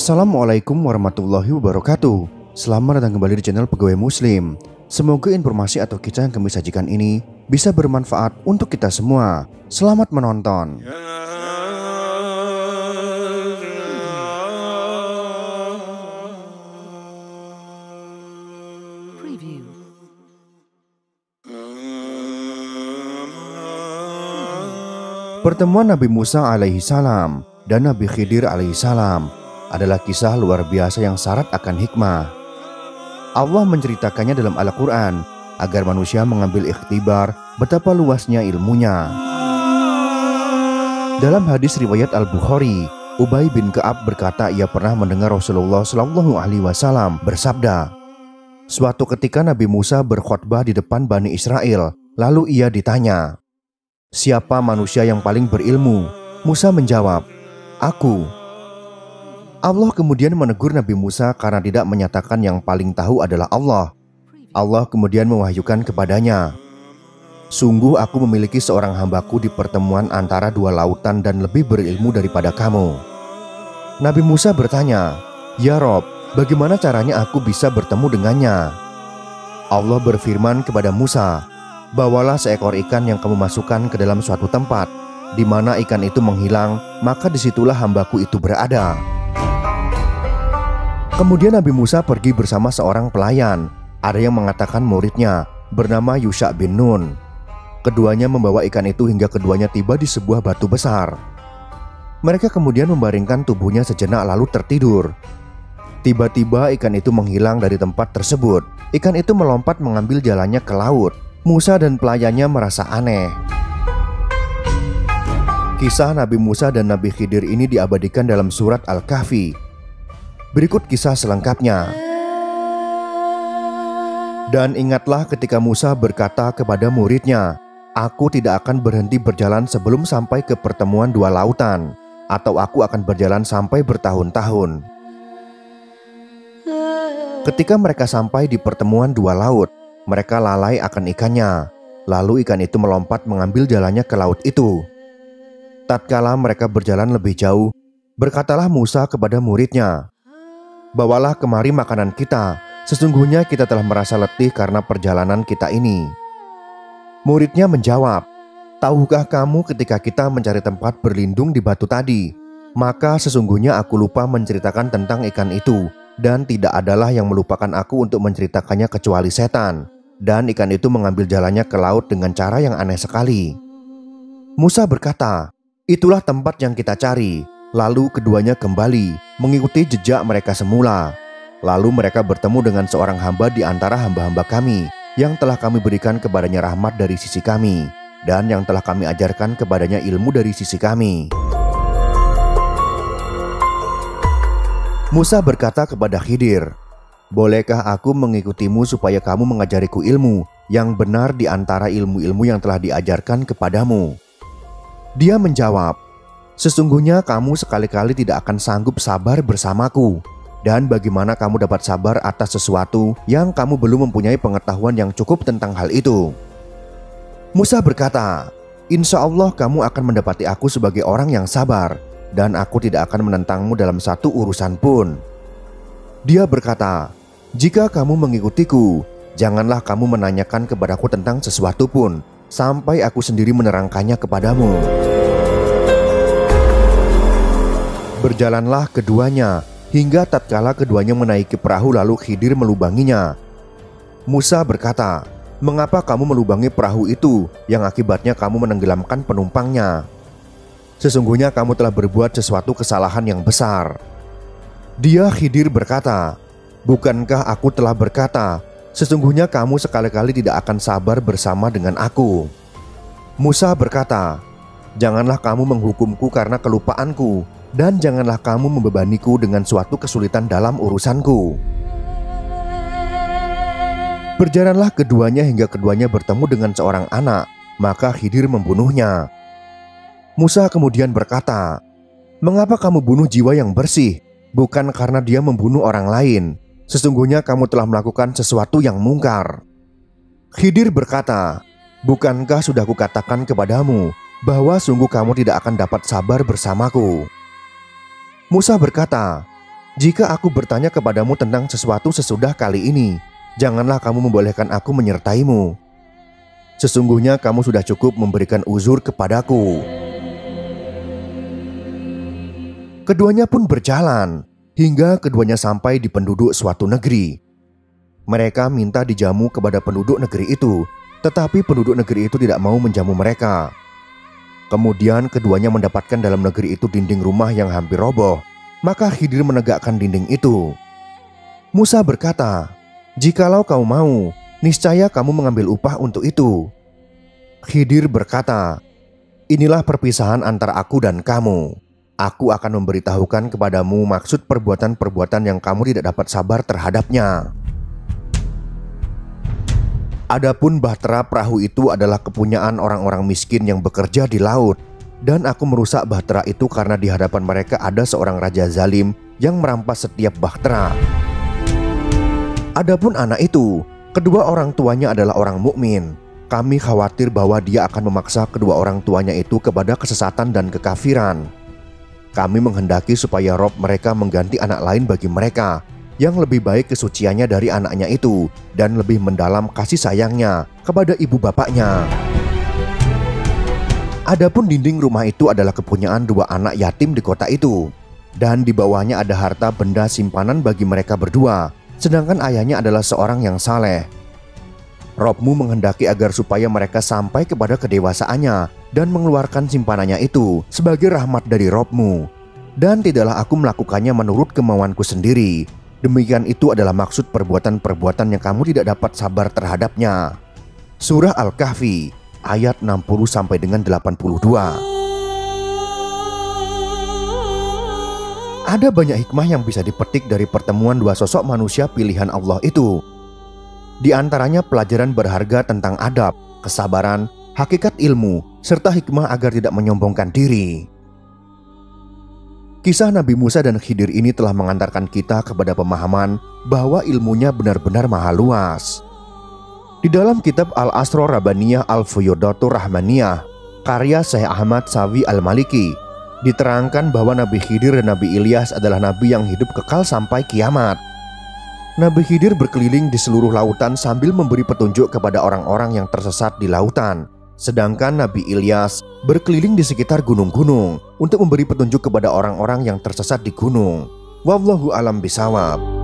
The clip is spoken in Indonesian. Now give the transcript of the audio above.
Assalamualaikum warahmatullahi wabarakatuh. Selamat datang kembali di channel Pegawai Muslim. Semoga informasi atau kisah yang kami sajikan ini bisa bermanfaat untuk kita semua. Selamat menonton. Pertemuan Nabi Musa alaihi salam dan Nabi Khidir alaihi salam adalah kisah luar biasa yang syarat akan hikmah. Allah menceritakannya dalam Al-Quran agar manusia mengambil ikhtibar betapa luasnya ilmunya. Dalam hadis riwayat Al-Bukhari, Ubay bin Ka'ab berkata ia pernah mendengar Rasulullah SAW bersabda, suatu ketika Nabi Musa berkhutbah di depan Bani Israel, lalu ia ditanya, siapa manusia yang paling berilmu? Musa menjawab, aku. Allah kemudian menegur Nabi Musa karena tidak menyatakan yang paling tahu adalah Allah. Allah kemudian mewahyukan kepadanya, sungguh aku memiliki seorang hambaku di pertemuan antara dua lautan dan lebih berilmu daripada kamu. Nabi Musa bertanya, ya Rob, bagaimana caranya aku bisa bertemu dengannya? Allah berfirman kepada Musa, bawalah seekor ikan yang kamu masukkan ke dalam suatu tempat, di mana ikan itu menghilang, maka disitulah hambaku itu berada. Kemudian Nabi Musa pergi bersama seorang pelayan, ada yang mengatakan muridnya, bernama Yusha bin Nun. Keduanya membawa ikan itu hingga keduanya tiba di sebuah batu besar. Mereka kemudian membaringkan tubuhnya sejenak lalu tertidur. Tiba-tiba ikan itu menghilang dari tempat tersebut. Ikan itu melompat mengambil jalannya ke laut. Musa dan pelayannya merasa aneh. Kisah Nabi Musa dan Nabi Khidir ini diabadikan dalam surat Al-Kahfi. Berikut kisah selengkapnya. Dan ingatlah ketika Musa berkata kepada muridnya, aku tidak akan berhenti berjalan sebelum sampai ke pertemuan dua lautan, atau aku akan berjalan sampai bertahun-tahun. Ketika mereka sampai di pertemuan dua laut, mereka lalai akan ikannya. Lalu ikan itu melompat mengambil jalannya ke laut itu. Tatkala mereka berjalan lebih jauh, berkatalah Musa kepada muridnya, bawalah kemari makanan kita, sesungguhnya kita telah merasa letih karena perjalanan kita ini. Muridnya menjawab, tahukah kamu ketika kita mencari tempat berlindung di batu tadi, maka sesungguhnya aku lupa menceritakan tentang ikan itu, dan tidak adalah yang melupakan aku untuk menceritakannya kecuali setan. Dan ikan itu mengambil jalannya ke laut dengan cara yang aneh sekali. Musa berkata, itulah tempat yang kita cari. Lalu keduanya kembali mengikuti jejak mereka semula. Lalu mereka bertemu dengan seorang hamba di antara hamba-hamba kami, yang telah kami berikan kepadanya rahmat dari sisi kami, dan yang telah kami ajarkan kepadanya ilmu dari sisi kami. Musa berkata kepada Khidir, bolehkah aku mengikutimu supaya kamu mengajariku ilmu yang benar di antara ilmu-ilmu yang telah diajarkan kepadamu? Dia menjawab, sesungguhnya kamu sekali-kali tidak akan sanggup sabar bersamaku. Dan bagaimana kamu dapat sabar atas sesuatu yang kamu belum mempunyai pengetahuan yang cukup tentang hal itu? Musa berkata, insya Allah kamu akan mendapati aku sebagai orang yang sabar, dan aku tidak akan menentangmu dalam satu urusan pun. Dia berkata, jika kamu mengikutiku, janganlah kamu menanyakan kepadaku tentang sesuatu pun, sampai aku sendiri menerangkannya kepadamu. Berjalanlah keduanya hingga tatkala keduanya menaiki perahu lalu Khidir melubanginya. Musa berkata, mengapa kamu melubangi perahu itu yang akibatnya kamu menenggelamkan penumpangnya? Sesungguhnya kamu telah berbuat sesuatu kesalahan yang besar. Dia Khidir berkata, bukankah aku telah berkata, sesungguhnya kamu sekali-kali tidak akan sabar bersama dengan aku? Musa berkata, janganlah kamu menghukumku karena kelupaanku, dan janganlah kamu membebaniku dengan suatu kesulitan dalam urusanku. Berjalanlah keduanya hingga keduanya bertemu dengan seorang anak, maka Khidir membunuhnya. Musa kemudian berkata, mengapa kamu bunuh jiwa yang bersih? Bukan karena dia membunuh orang lain. Sesungguhnya kamu telah melakukan sesuatu yang mungkar. Khidir berkata, bukankah sudah kukatakan kepadamu bahwa sungguh kamu tidak akan dapat sabar bersamaku? Musa berkata, Jika aku bertanya kepadamu tentang sesuatu sesudah kali ini, janganlah kamu membolehkan aku menyertaimu. Sesungguhnya kamu sudah cukup memberikan uzur kepadaku." Keduanya pun berjalan hingga keduanya sampai di penduduk suatu negeri. Mereka minta dijamu kepada penduduk negeri itu, tetapi penduduk negeri itu tidak mau menjamu mereka. Kemudian keduanya mendapatkan dalam negeri itu dinding rumah yang hampir roboh. Maka Khidir menegakkan dinding itu. Musa berkata, "Jikalau kau mau, niscaya kamu mengambil upah untuk itu." Khidir berkata, "Inilah perpisahan antara aku dan kamu. Aku akan memberitahukan kepadamu maksud perbuatan-perbuatan yang kamu tidak dapat sabar terhadapnya." Adapun bahtera perahu itu adalah kepunyaan orang-orang miskin yang bekerja di laut. Dan aku merusak bahtera itu karena di hadapan mereka ada seorang raja zalim yang merampas setiap bahtera. Adapun anak itu, kedua orang tuanya adalah orang mukmin. Kami khawatir bahwa dia akan memaksa kedua orang tuanya itu kepada kesesatan dan kekafiran. Kami menghendaki supaya Rob mereka mengganti anak lain bagi mereka yang lebih baik kesuciannya dari anaknya itu dan lebih mendalam kasih sayangnya kepada ibu bapaknya. Adapun dinding rumah itu adalah kepunyaan dua anak yatim di kota itu, dan di bawahnya ada harta benda simpanan bagi mereka berdua, sedangkan ayahnya adalah seorang yang saleh. Robmu menghendaki agar supaya mereka sampai kepada kedewasaannya dan mengeluarkan simpanannya itu sebagai rahmat dari Robmu, dan tidaklah aku melakukannya menurut kemauanku sendiri. Demikian itu adalah maksud perbuatan-perbuatan yang kamu tidak dapat sabar terhadapnya. Surah Al-Kahfi ayat 60 sampai dengan 82. Ada banyak hikmah yang bisa dipetik dari pertemuan dua sosok manusia pilihan Allah itu. Di antaranya pelajaran berharga tentang adab, kesabaran, hakikat ilmu, serta hikmah agar tidak menyombongkan diri. Kisah Nabi Musa dan Khidir ini telah mengantarkan kita kepada pemahaman bahwa ilmunya benar-benar maha luas. Di dalam kitab Al-Asrar Rabbaniyah Al-Fuyudatur Rahmaniyah karya Syekh Ahmad Sawi Al-Maliki diterangkan bahwa Nabi Khidir dan Nabi Ilyas adalah nabi yang hidup kekal sampai kiamat. Nabi Khidir berkeliling di seluruh lautan sambil memberi petunjuk kepada orang-orang yang tersesat di lautan, sedangkan Nabi Ilyas berkeliling di sekitar gunung-gunung untuk memberi petunjuk kepada orang-orang yang tersesat di gunung. Wallahu alam bisawab.